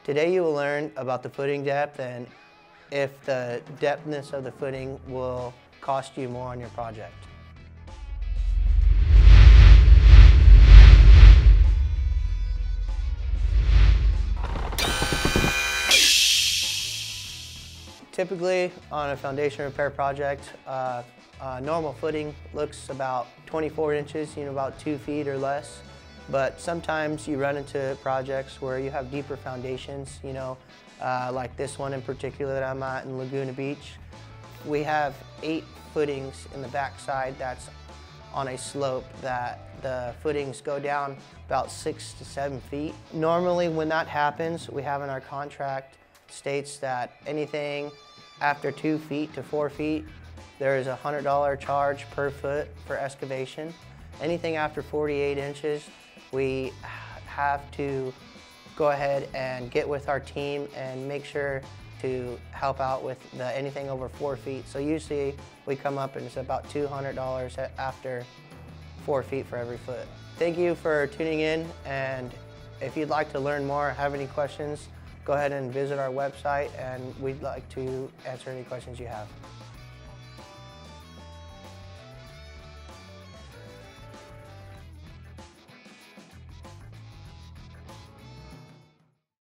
Today you will learn about the footing depth and if the depthness of the footing will cost you more on your project. Typically on a foundation repair project, normal footing looks about 24 inches, about 2 feet or less. But sometimes you run into projects where you have deeper foundations, like this one in particular that I'm at in Laguna Beach. We have 8 footings in the backside that's on a slope that the footings go down about 6 to 7 feet. Normally when that happens, we have in our contract states that anything after 2 feet to 4 feet, there is a $100 charge per foot for excavation. Anything after 48 inches, we have to go ahead and get with our team and make sure to help out with anything over 4 feet. So usually we come up and it's about $200 after 4 feet for every foot. Thank you for tuning in, and if you'd like to learn more or have any questions, go ahead and visit our website and we'd like to answer any questions you have.